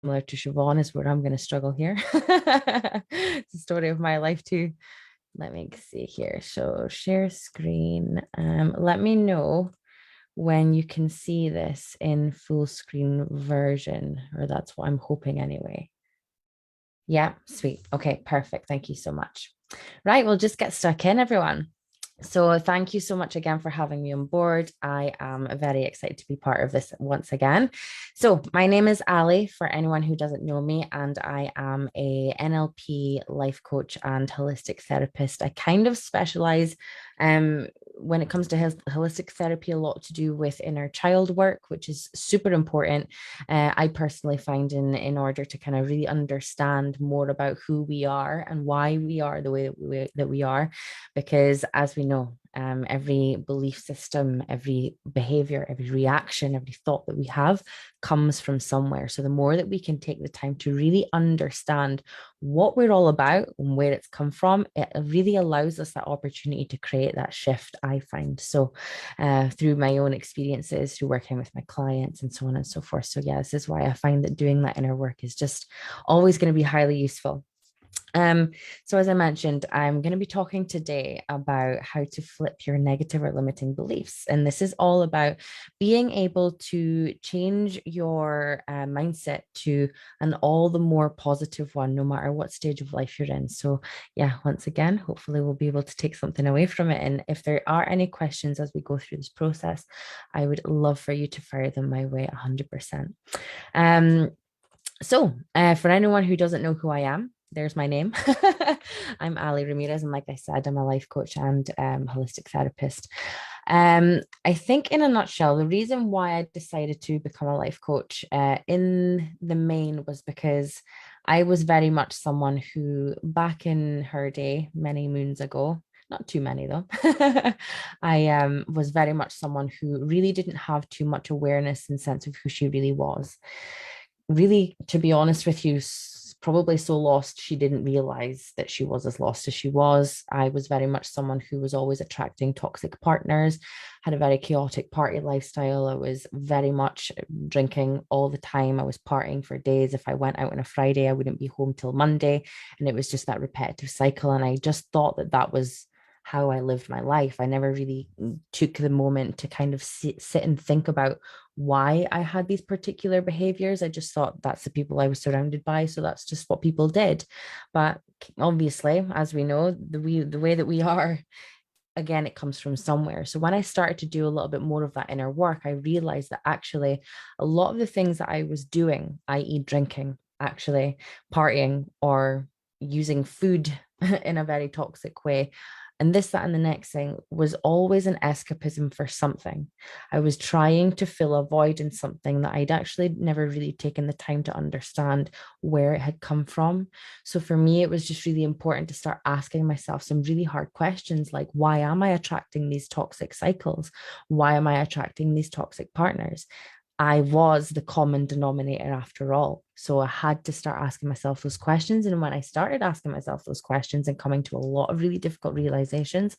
similar to Siobhan is where I'm going to struggle here. It's the story of my life too. Let me see here. So share screen. Let me know when you can see this in full screen version, or that's what I'm hoping anyway. Yeah, sweet. Okay, perfect. Thank you so much. Right, we'll just get stuck in, everyone. So thank you so much again for having me on board. I am very excited to be part of this once again. So my name is Ali, for anyone who doesn't know me, and I am a NLP life coach and holistic therapist. I kind of specialize when it comes to holistic therapy, a lot to do with inner child work, which is super important. I personally find in order to kind of really understand more about who we are and why we are the way that we are, because as we know, every belief system, every behavior, every reaction, every thought that we have comes from somewhere. So the more that we can take the time to really understand what we're all about and where it's come from, it really allows us that opportunity to create that shift, I find. So through my own experiences, through working with my clients and so on and so forth. So yeah, this is why I find that doing that inner work is just always going to be highly useful. So as I mentioned, I'm going to be talking today about how to flip your negative or limiting beliefs. And this is all about being able to change your mindset to an all the more positive one, no matter what stage of life you're in. So yeah, once again, hopefully we'll be able to take something away from it. And if there are any questions as we go through this process, I would love for you to fire them my way 100%. For anyone who doesn't know who I am, there's my name. I'm Ali Ramirez, and like I said, I'm a life coach and holistic therapist. I think, in a nutshell, the reason why I decided to become a life coach, in the main, was because I was very much someone who, back in her day, many moons ago, not too many though, I was very much someone who really didn't have too much awareness and sense of who she really was. Really, to be honest with you, probably so lost she didn't realize that she was as lost as she was. I was very much someone who was always attracting toxic partners, had a very chaotic party lifestyle. I was very much drinking all the time. I was partying for days. If I went out on a Friday, I wouldn't be home till Monday. And it was just that repetitive cycle. And I just thought that that was how I lived my life. I never really took the moment to kind of sit and think about why I had these particular behaviors. I just thought that's the people I was surrounded by, so that's just what people did. But obviously, as we know, the way that we are, again, it comes from somewhere. So when I started to do a little bit more of that inner work, I realized that actually a lot of the things that I was doing, i.e., drinking, actually partying, or using food in a very toxic way, and this, that, and the next thing, was always an escapism for something. I was trying to fill a void in something that I'd actually never really taken the time to understand where it had come from. So for me, it was just really important to start asking myself some really hard questions, like, why am I attracting these toxic cycles? Why am I attracting these toxic partners? I was the common denominator after all. So I had to start asking myself those questions. And when I started asking myself those questions and coming to a lot of really difficult realizations,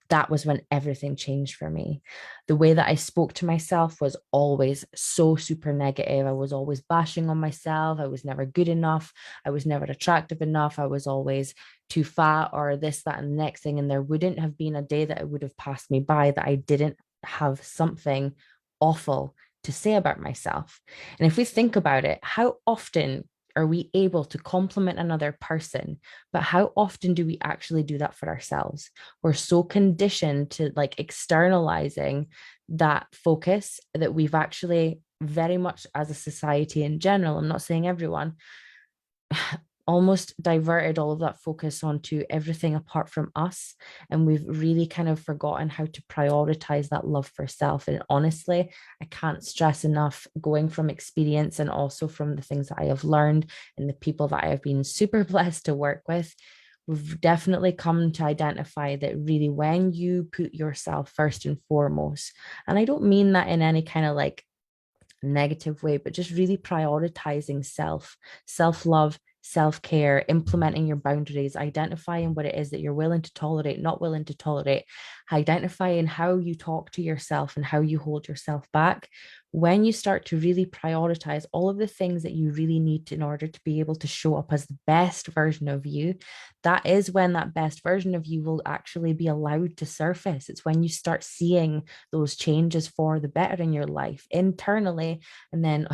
that was when everything changed for me. The way that I spoke to myself was always so super negative. I was always bashing on myself. I was never good enough. I was never attractive enough. I was always too fat, or this, that, and the next thing. And there wouldn't have been a day that it would have passed me by that I didn't have something awful to say about myself. And if we think about it, how often are we able to compliment another person, but how often do we actually do that for ourselves? We're so conditioned to like externalizing that focus that we've actually, very much as a society in general, I'm not saying everyone, almost diverted all of that focus onto everything apart from us. And we've really kind of forgotten how to prioritize that love for self. And honestly, I can't stress enough, going from experience and also from the things that I have learned and the people that I have been super blessed to work with, we've definitely come to identify that really when you put yourself first and foremost, and I don't mean that in any kind of like negative way, but just really prioritizing self love, self-care, implementing your boundaries, identifying what it is that you're willing to tolerate, not willing to tolerate, identifying how you talk to yourself and how you hold yourself back. When you start to really prioritize all of the things that you really need in order to be able to show up as the best version of you, that is when that best version of you will actually be allowed to surface. It's when you start seeing those changes for the better in your life internally, and then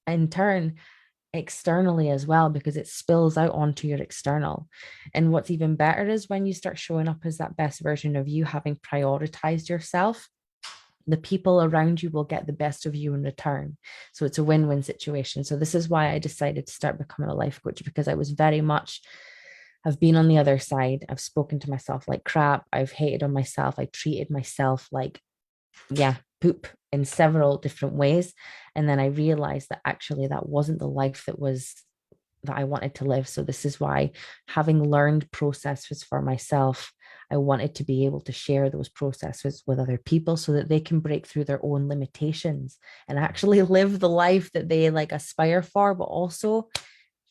in turn externally as well, because it spills out onto your external. And what's even better is when you start showing up as that best version of you, having prioritized yourself, the people around you will get the best of you in return. So it's a win-win situation. So this is why I decided to start becoming a life coach, because I was very much, I've been on the other side. I've spoken to myself like crap. I've hated on myself. I treated myself like, yeah, poop in several different ways. And then I realized that actually that wasn't the life that I wanted to live. So this is why, having learned processes for myself, I wanted to be able to share those processes with other people so that they can break through their own limitations and actually live the life that they like aspire for, but also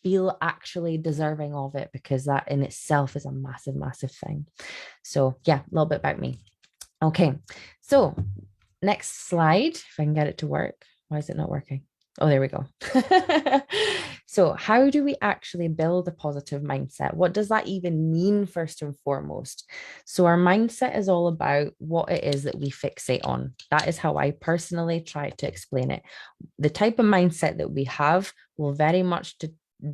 feel actually deserving of it, because that in itself is a massive, massive thing. So yeah, a little bit about me. Okay, so next slide, if I can get it to work. Why is it not working? Oh, there we go. So how do we actually build a positive mindset? What does that even mean, first and foremost? So our mindset is all about what it is that we fixate on. That is how I personally try to explain it. The type of mindset that we have will very much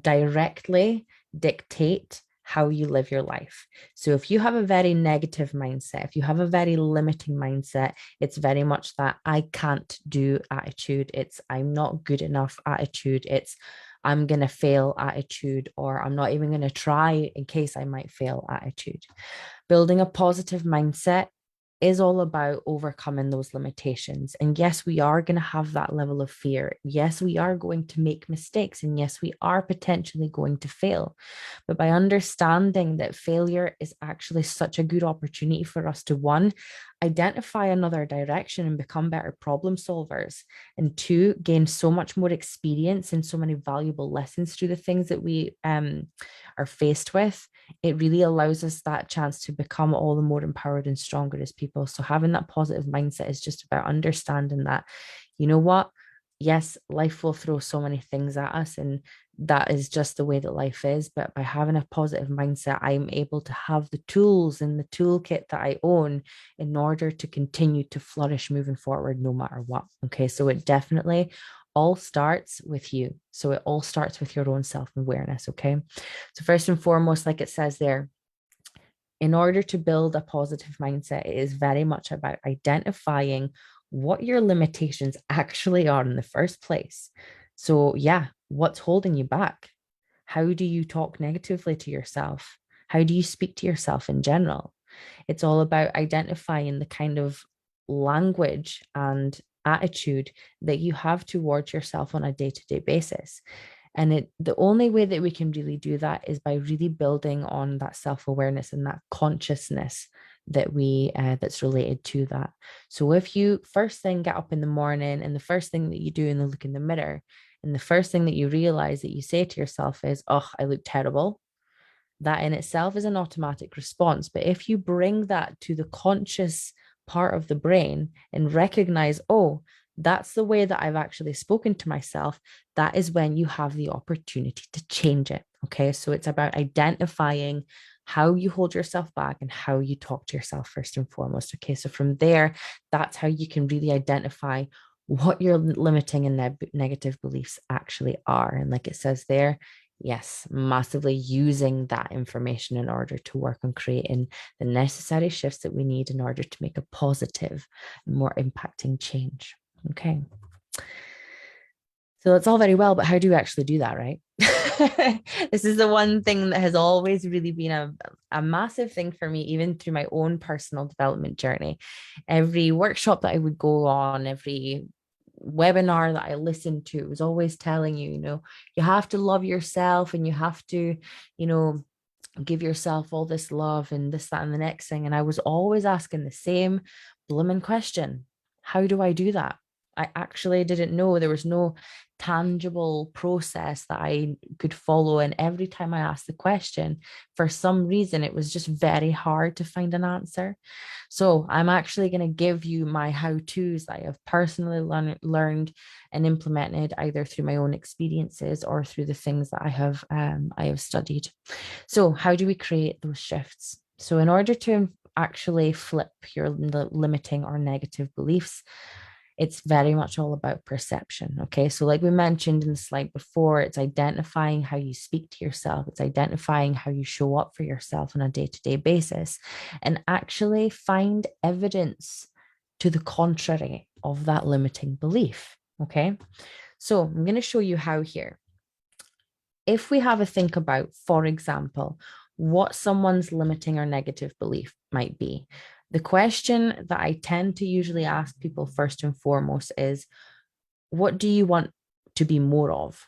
directly dictate how you live your life. So if you have a very negative mindset, if you have a very limiting mindset, it's very much that I can't do attitude. It's I'm not good enough attitude. It's I'm going to fail attitude, or I'm not even going to try in case I might fail attitude. Building a positive mindset is all about overcoming those limitations. And yes, we are going to have that level of fear. Yes, we are going to make mistakes. And yes, we are potentially going to fail. But by understanding that failure is actually such a good opportunity for us to, one, identify another direction and become better problem solvers, and two, gain so much more experience and so many valuable lessons through the things that we are faced with, it really allows us that chance to become all the more empowered and stronger as people. So having that positive mindset is just about understanding that, you know what? Yes, life will throw so many things at us, and that is just the way that life is. But by having a positive mindset, I'm able to have the tools and the toolkit that I own in order to continue to flourish moving forward, no matter what. Okay, so it definitely all starts with you. So it all starts with your own self-awareness. Okay, so first and foremost, like it says there, in order to build a positive mindset, it is very much about identifying what your limitations actually are in the first place. So, yeah, what's holding you back? How do you talk negatively to yourself? How do you speak to yourself in general? It's all about identifying the kind of language and attitude that you have towards yourself on a day-to-day basis. And the only way that we can really do that is by really building on that self-awareness and that consciousness that we that's related to that. So if you first thing get up in the morning, and the first thing that you do in the look in the mirror, and the first thing that you realize that you say to yourself is, oh, I look terrible, that in itself is an automatic response. But if you bring that to the conscious part of the brain and recognize, oh, that's the way that I've actually spoken to myself, that is when you have the opportunity to change it. Okay, so it's about identifying how you hold yourself back and how you talk to yourself first and foremost. Okay, so from there, that's how you can really identify what your limiting and negative beliefs actually are. And like it says there, yes, massively using that information in order to work on creating the necessary shifts that we need in order to make a positive, more impacting change. Okay. So that's all very well, but how do you actually do that, right? This is the one thing that has always really been a massive thing for me, even through my own personal development journey. Every workshop that I would go on, every webinar that I listened to was always telling you, you have to love yourself, and you have to, give yourself all this love and this, that, and the next thing. And I was always asking the same blooming question. How do I do that? I actually didn't know. There was no tangible process that I could follow. And every time I asked the question, for some reason, it was just very hard to find an answer. So I'm actually going to give you my how-tos that I have personally learned and implemented either through my own experiences or through the things that I have studied. So how do we create those shifts? So in order to actually flip your limiting or negative beliefs, it's very much all about perception. Okay. So, like we mentioned in the slide before, it's identifying how you speak to yourself, it's identifying how you show up for yourself on a day to day basis, and actually find evidence to the contrary of that limiting belief. Okay. So, I'm going to show you how here. If we have a think about, for example, what someone's limiting or negative belief might be, the question that I tend to usually ask people first and foremost is, what do you want to be more of?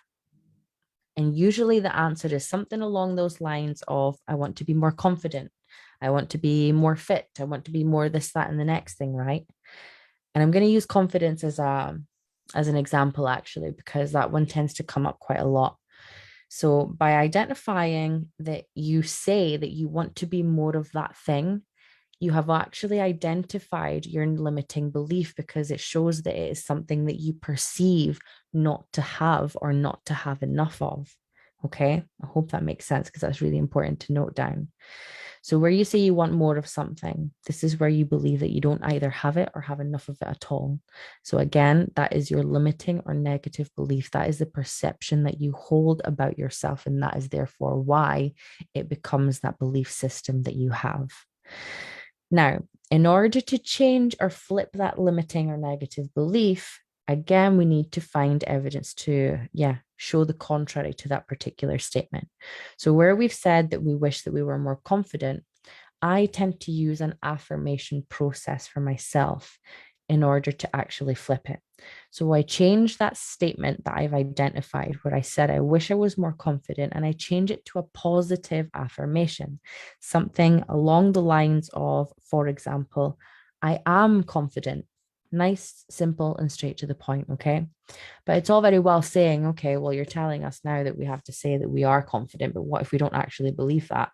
And usually the answer is something along those lines of, I want to be more confident. I want to be more fit. I want to be more this, that, and the next thing, right? And I'm going to use confidence as an example, actually, because that one tends to come up quite a lot. So by identifying that you say that you want to be more of that thing, you have actually identified your limiting belief because it shows that it is something that you perceive not to have or not to have enough of. Okay, I hope that makes sense because that's really important to note down. So, where you say you want more of something, this is where you believe that you don't either have it or have enough of it at all. So, again, that is your limiting or negative belief. That is the perception that you hold about yourself. And that is therefore why it becomes that belief system that you have. Now, in order to change or flip that limiting or negative belief, again, we need to find evidence to, show the contrary to that particular statement. So, where we've said that we wish that we were more confident, I tend to use an affirmation process for myself in order to actually flip it. So I change that statement that I've identified where I said, I wish I was more confident, and I change it to a positive affirmation, something along the lines of, for example, I am confident. Nice, simple, and straight to the point. Okay. But it's all very well saying, okay, well, you're telling us now that we have to say that we are confident, but what if we don't actually believe that?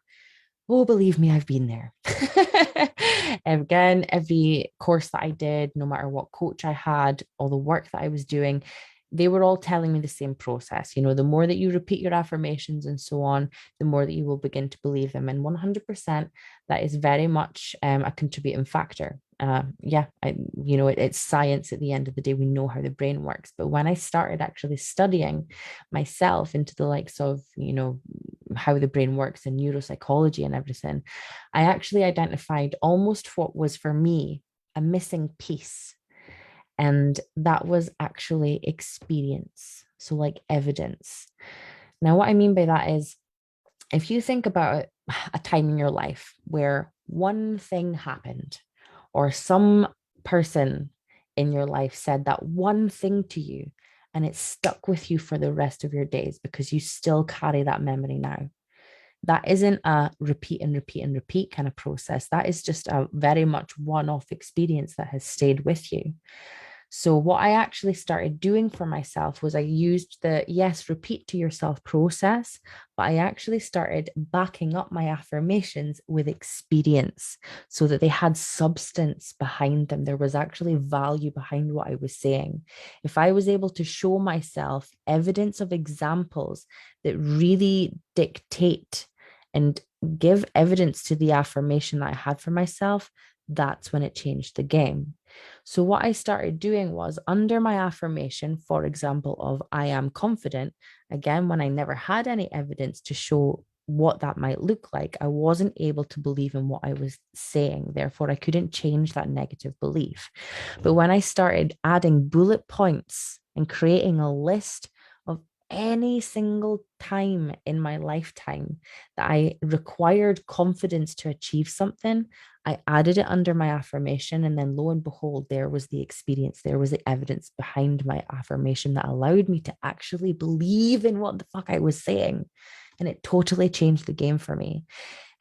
Oh, believe me, I've been there. Again, every course that I did, no matter what coach I had, all the work that I was doing, they were all telling me the same process. You know, the more that you repeat your affirmations and so on, the more that you will begin to believe them. And 100%, that is very much a contributing factor. It's science at the end of the day. We know how the brain works. But when I started actually studying myself into the likes of, how the brain works and neuropsychology and everything, I actually identified almost what was for me a missing piece. And that was actually experience. So, like evidence. Now, what I mean by that is, if you think about a time in your life where one thing happened, or some person in your life said that one thing to you, and it stuck with you for the rest of your days because you still carry that memory now. That isn't a repeat and repeat and repeat kind of process. That is just a very much one-off experience that has stayed with you. So what I actually started doing for myself was I used the yes, repeat to yourself process, but I actually started backing up my affirmations with experience so that they had substance behind them. There was actually value behind what I was saying. If I was able to show myself evidence of examples that really dictate and give evidence to the affirmation that I had for myself, that's when it changed the game. So, what I started doing was under my affirmation, for example, of I am confident, again, when I never had any evidence to show what that might look like, I wasn't able to believe in what I was saying. Therefore, I couldn't change that negative belief. But when I started adding bullet points and creating a list of any single time in my lifetime that I required confidence to achieve something, I added it under my affirmation. And then lo and behold, there was the experience. There was the evidence behind my affirmation that allowed me to actually believe in what the fuck I was saying. And it totally changed the game for me.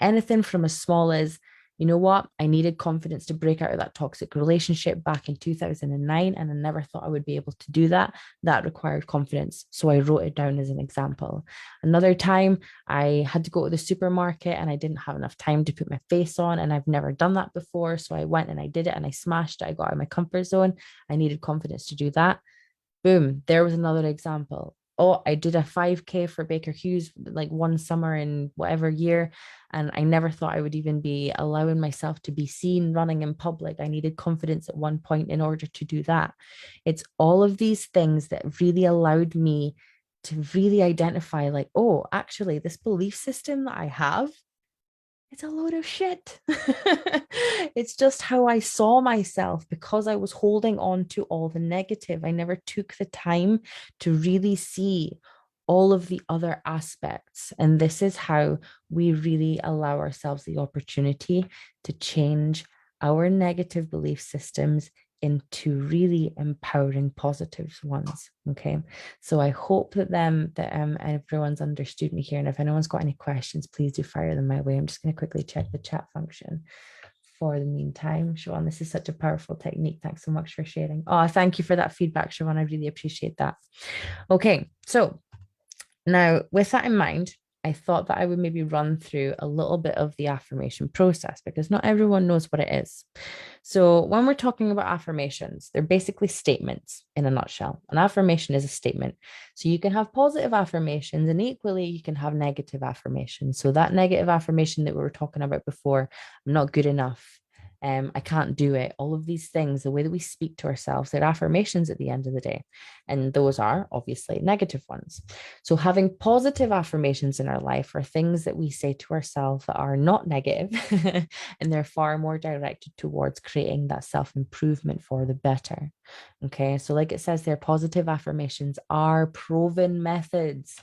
Anything from as small as you know what? I needed confidence to break out of that toxic relationship back in 2009, and I never thought I would be able to do that. That required confidence. So I wrote it down as an example. Another time, I had to go to the supermarket and I didn't have enough time to put my face on, and I've never done that before. So I went and I did it and I smashed it. I got out of my comfort zone. I needed confidence to do that. Boom, there was another example. Oh, I did a 5K for Baker Hughes like one summer in whatever year, and I never thought I would even be allowing myself to be seen running in public. I needed confidence at one point in order to do that. It's all of these things that really allowed me to really identify, like, oh, actually, this belief system that I have, it's a load of shit. It's just how I saw myself because I was holding on to all the negative. I never took the time to really see all of the other aspects. And this is how we really allow ourselves the opportunity to change our negative belief systems into really empowering positive ones. Okay. So I hope that everyone's understood me here. And if anyone's got any questions, please do fire them my way. I'm just going to quickly check the chat function for the meantime. Siobhan, this is such a powerful technique. Thanks so much for sharing. Oh, thank you for that feedback, Siobhan. I really appreciate that. Okay, so now with that in mind, I thought that I would maybe run through a little bit of the affirmation process because not everyone knows what it is. So, when we're talking about affirmations, they're basically statements in a nutshell. An affirmation is a statement. So, you can have positive affirmations and equally you can have negative affirmations. So, that negative affirmation that we were talking about before, I'm not good enough. I can't do it. All of these things, the way that we speak to ourselves, they're affirmations at the end of the day. And those are obviously negative ones. So, having positive affirmations in our life are things that we say to ourselves that are not negative and they're far more directed towards creating that self improvement for the better. Okay. So, like it says there, positive affirmations are proven methods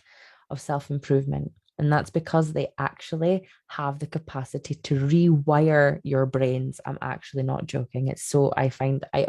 of self improvement. And that's because they actually have the capacity to rewire your brains. I'm actually not joking. It's so, I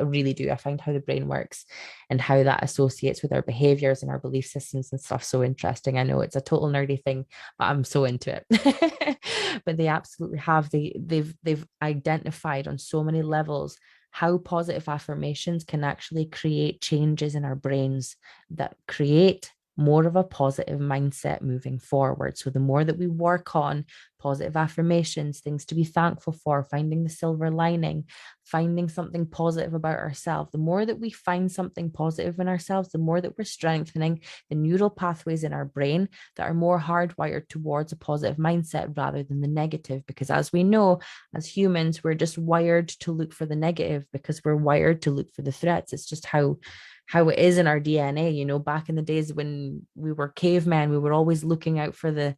really do. I find how the brain works and how that associates with our behaviors and our belief systems and stuff so interesting. I know it's a total nerdy thing, but I'm so into it. But they absolutely have. They've identified on so many levels how positive affirmations can actually create changes in our brains that create more of a positive mindset moving forward. So the more that we work on positive affirmations, things to be thankful for, finding the silver lining, finding something positive about ourselves, the more that we find something positive in ourselves, the more that we're strengthening the neural pathways in our brain that are more hardwired towards a positive mindset rather than the negative. Because as we know, as humans, we're just wired to look for the negative because we're wired to look for the threats. It's just how it is in our DNA. You know, back in the days when we were cavemen, we were always looking out for the,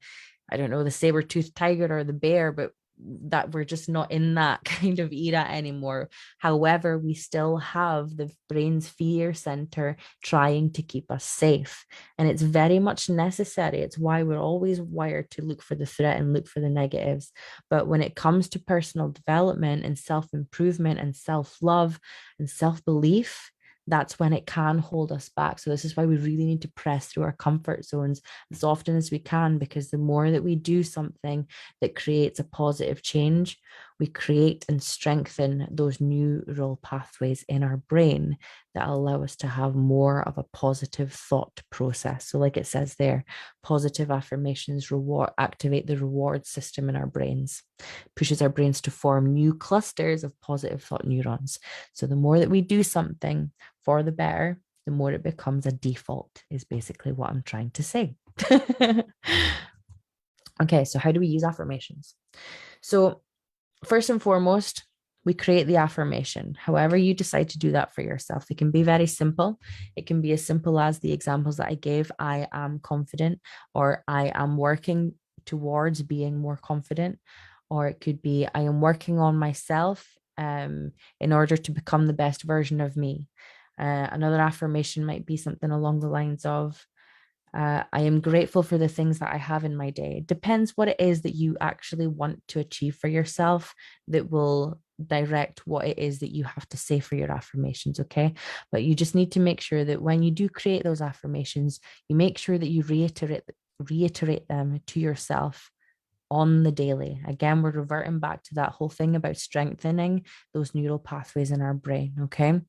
I don't know, the saber-toothed tiger or the bear, but that we're just not in that kind of era anymore. However, we still have the brain's fear center trying to keep us safe. And it's very much necessary. It's why we're always wired to look for the threat and look for the negatives. But when it comes to personal development and self-improvement and self-love and self-belief, that's when it can hold us back. So this is why we really need to press through our comfort zones as often as we can, because the more that we do something that creates a positive change, we create and strengthen those neural pathways in our brain that allow us to have more of a positive thought process. So like it says there, positive affirmations activate the reward system in our brains, pushes our brains to form new clusters of positive thought neurons. So the more that we do something for the better, the more it becomes a default, is basically what I'm trying to say. Okay, so how do we use affirmations? So first and foremost, we create the affirmation. However you decide to do that for yourself, it can be very simple. It can be as simple as the examples that I gave: I am confident, or I am working towards being more confident, or it could be I am working on myself in order to become the best version of me. Another affirmation might be something along the lines of I am grateful for the things that I have in my day. It depends what it is that you actually want to achieve for yourself that will direct what it is that you have to say for your affirmations. Okay. But you just need to make sure that when you do create those affirmations, you make sure that you reiterate them to yourself on the daily. Again, we're reverting back to that whole thing about strengthening those neural pathways in our brain. Okay.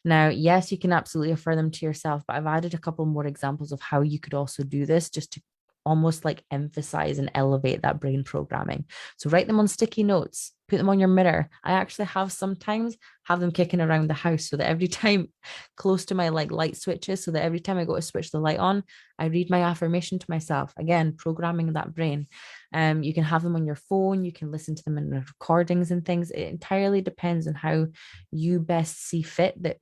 Now, yes, you can absolutely affirm them to yourself, but I've added a couple more examples of how you could also do this just to almost like emphasize and elevate that brain programming. So write them on sticky notes, put them on your mirror. I actually have sometimes have them kicking around the house so that every time close to my like light switches, so that every time I go to switch the light on, I read my affirmation to myself. Again, programming that brain. You can have them on your phone, you can listen to them in recordings and things. It entirely depends on how you best see fit that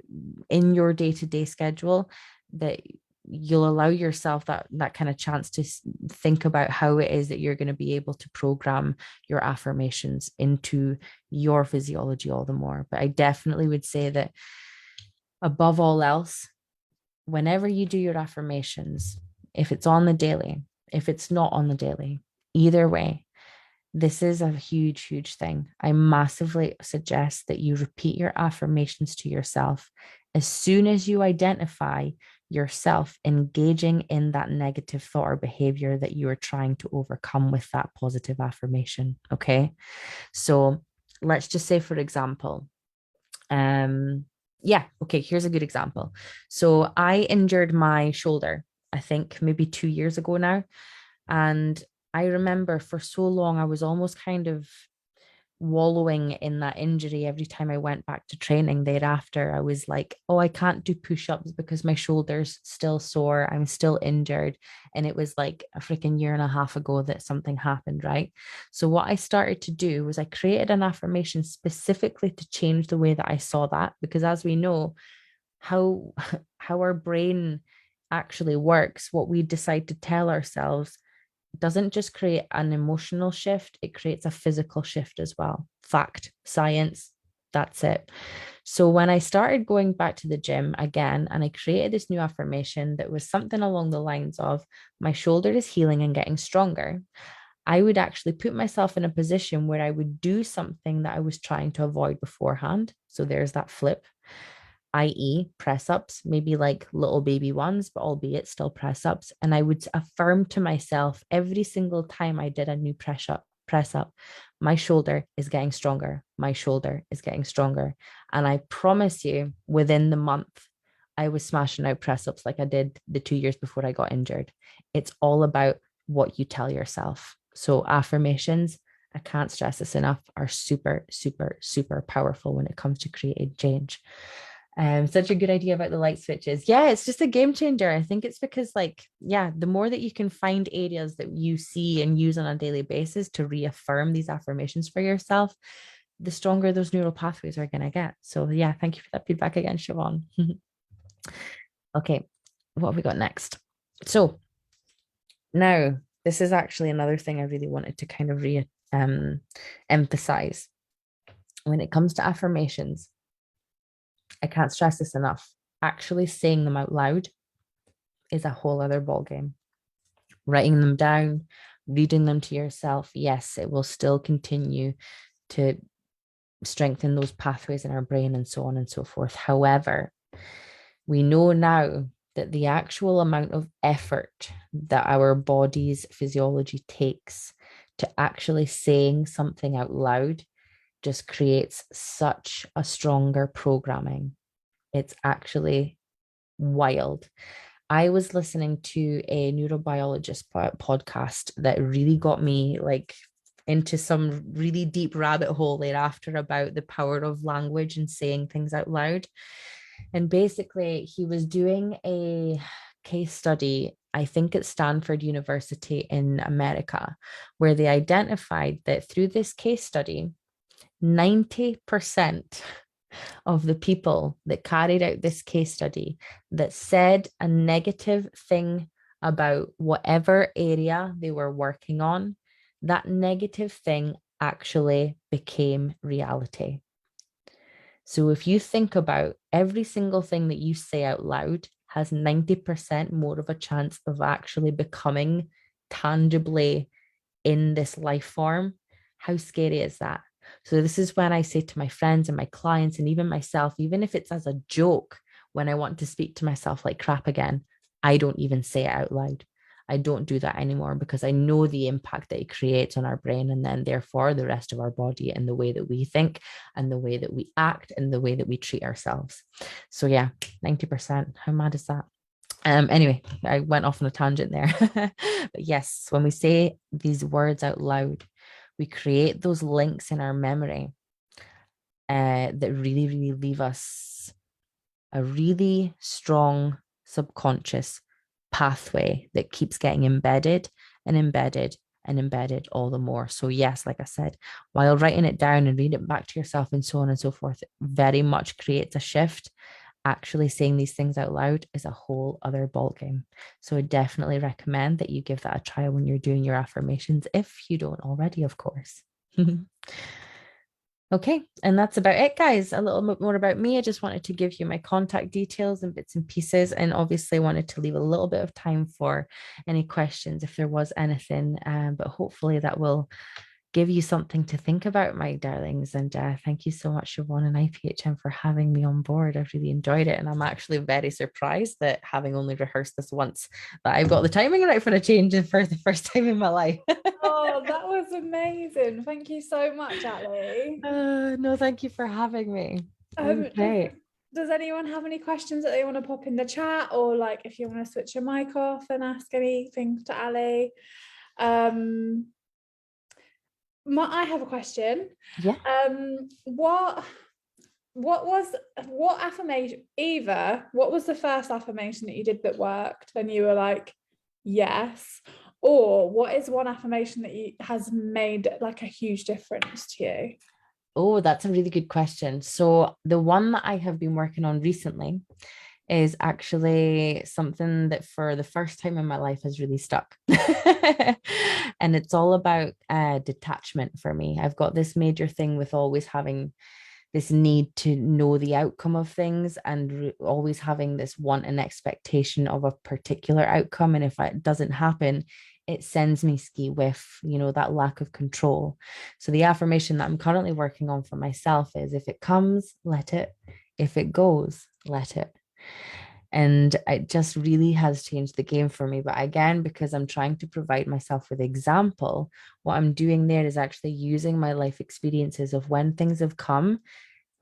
in your day-to-day schedule, that you'll allow yourself that kind of chance to think about how it is that you're going to be able to program your affirmations into your physiology all the more. But I definitely would say that above all else, whenever you do your affirmations, if it's on the daily, if it's not on the daily, either way, this is a huge, huge thing. I massively suggest that you repeat your affirmations to yourself as soon as you identify yourself engaging in that negative thought or behavior that you are trying to overcome with that positive affirmation. Okay. So let's just say, for example, yeah, okay, here's a good example. So I injured my shoulder, I think maybe 2 years ago now. And I remember for so long, I was almost kind of wallowing in that injury every time I went back to training thereafter. I was like, oh, I can't do push-ups because my shoulder's still sore. I'm still injured. And it was like a freaking year and a half ago that something happened, right? So what I started to do was I created an affirmation specifically to change the way that I saw that, because as we know, how how our brain actually works, what we decide to tell ourselves doesn't just create an emotional shift, it creates a physical shift as well. Fact, science, that's it. So when I started going back to the gym again, and I created this new affirmation that was something along the lines of, my shoulder is healing and getting stronger, I would actually put myself in a position where I would do something that I was trying to avoid beforehand. So there's that flip, i.e., press ups, maybe like little baby ones, but albeit still press ups. And I would affirm to myself every single time I did a new press up, my shoulder is getting stronger. My shoulder is getting stronger. And I promise you, within the month, I was smashing out press ups like I did the 2 years before I got injured. It's all about what you tell yourself. So, affirmations, I can't stress this enough, are super, super, super powerful when it comes to creating change. Such a good idea about the light switches. Yeah, it's just a game changer. I think it's because, like, yeah, the more that you can find areas that you see and use on a daily basis to reaffirm these affirmations for yourself, the stronger those neural pathways are going to get. So, yeah, thank you for that feedback again, Siobhan. Okay, what have we got next? So, now this is actually another thing I really wanted to kind of emphasize when it comes to affirmations. I can't stress this enough. Actually saying them out loud is a whole other ballgame. Writing them down, reading them to yourself, yes, it will still continue to strengthen those pathways in our brain and so on and so forth. However, we know now that the actual amount of effort that our body's physiology takes to actually saying something out loud just creates such a stronger programming. It's actually wild. I was listening to a neurobiologist podcast that really got me like into some really deep rabbit hole thereafter about the power of language and saying things out loud. And basically, he was doing a case study, I think at Stanford University in America, where they identified that through this case study, 90% of the people that carried out this case study that said a negative thing about whatever area they were working on, that negative thing actually became reality. So if you think about every single thing that you say out loud has 90% more of a chance of actually becoming tangibly in this life form, how scary is that? So this is when I say to my friends and my clients and even myself, even if it's as a joke, when I want to speak to myself like crap again, I don't even say it out loud. I don't do that anymore because I know the impact that it creates on our brain and then therefore the rest of our body and the way that we think and the way that we act and the way that we treat ourselves. So yeah, 90%. How mad is that? Anyway, I went off on a tangent there. But yes, when we say these words out loud, we create those links in our memory that really, really leave us a really strong subconscious pathway that keeps getting embedded and embedded and embedded all the more. So yes, like I said, while writing it down and read it back to yourself and so on and so forth, it very much creates a shift. Actually saying these things out loud is a whole other ballgame. So I definitely recommend that you give that a try when you're doing your affirmations, if you don't already, of course. Okay, and that's about it, guys. A little bit more about me. I just wanted to give you my contact details and bits and pieces, and obviously wanted to leave a little bit of time for any questions if there was anything. But hopefully that will give you something to think about, my darlings. And thank you so much, Siobhan and IPHM, for having me on board. I've really enjoyed it. And I'm actually very surprised that, having only rehearsed this once, that I've got the timing right for a change for the first time in my life. Oh, that was amazing. Thank you so much, Ali. No, thank you for having me. Great. Does anyone have any questions that they want to pop in the chat, or like if you want to switch your mic off and ask anything to Ali? I have a question. Yeah. What affirmation, Eva, what was the first affirmation that you did that worked and you were like, yes? Or what is one affirmation that has made like a huge difference to you? Oh, that's a really good question. So the one that I have been working on recently is actually something that for the first time in my life has really stuck. And it's all about detachment for me. I've got this major thing with always having this need to know the outcome of things and always having this want and expectation of a particular outcome. And if it doesn't happen, it sends me ski whiff, that lack of control. So the affirmation that I'm currently working on for myself is, if it comes, let it. If it goes, let it. And it just really has changed the game for me. But again, because I'm trying to provide myself with example, what I'm doing there is actually using my life experiences of when things have come,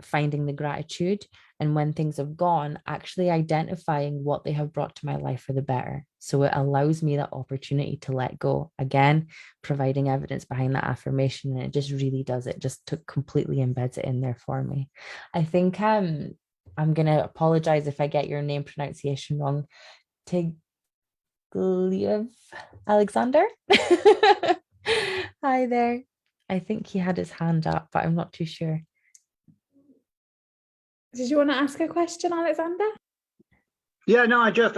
finding the gratitude, and when things have gone, actually identifying what they have brought to my life for the better. So it allows me that opportunity to let go. Again, providing evidence behind that affirmation, and it just really does it. Just to completely embeds it in there for me. I think I'm gonna apologize if I get your name pronunciation wrong. Tigliev Alexander. Hi there. I think he had his hand up, but I'm not too sure. Did you want to ask a question, Alexander? Yeah, no, I just,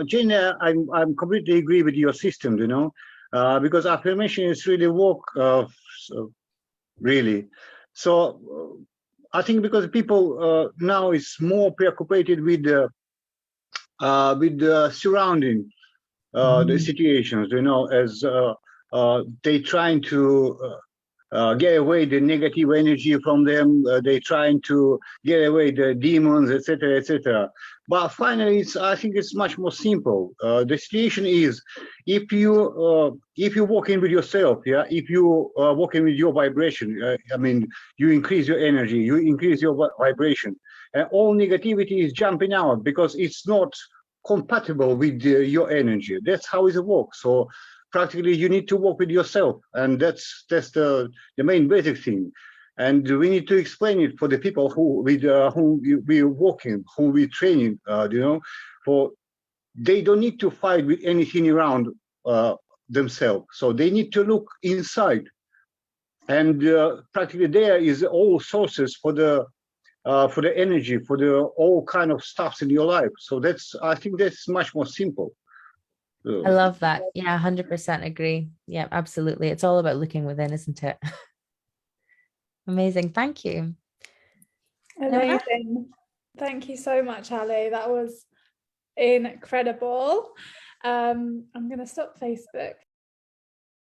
Jane, I'm completely agree with your system, because affirmation is really work, really. So I think because people now is more preoccupied with the surrounding the situations, as they trying to get away the negative energy from them. They trying to get away the demons, etc., etc. But finally, I think it's much more simple. The situation is, if you walk in with yourself, yeah, if you walk in with your vibration, I mean, you increase your energy, you increase your vibration, and all negativity is jumping out because it's not compatible with your energy. That's how it works. So practically you need to work with yourself, and that's the main basic thing. And we need to explain it for the people who we working, who we training, for they don't need to fight with anything around themselves. So they need to look inside, and practically there is all sources for the energy, for the all kind of stuffs in your life. So I think that's much more simple. I love that. Yeah, 100% agree. Yeah, absolutely. It's all about looking within, isn't it? Amazing. Thank you. Amazing. Thank you so much, Ali. That was incredible. I'm going to stop Facebook.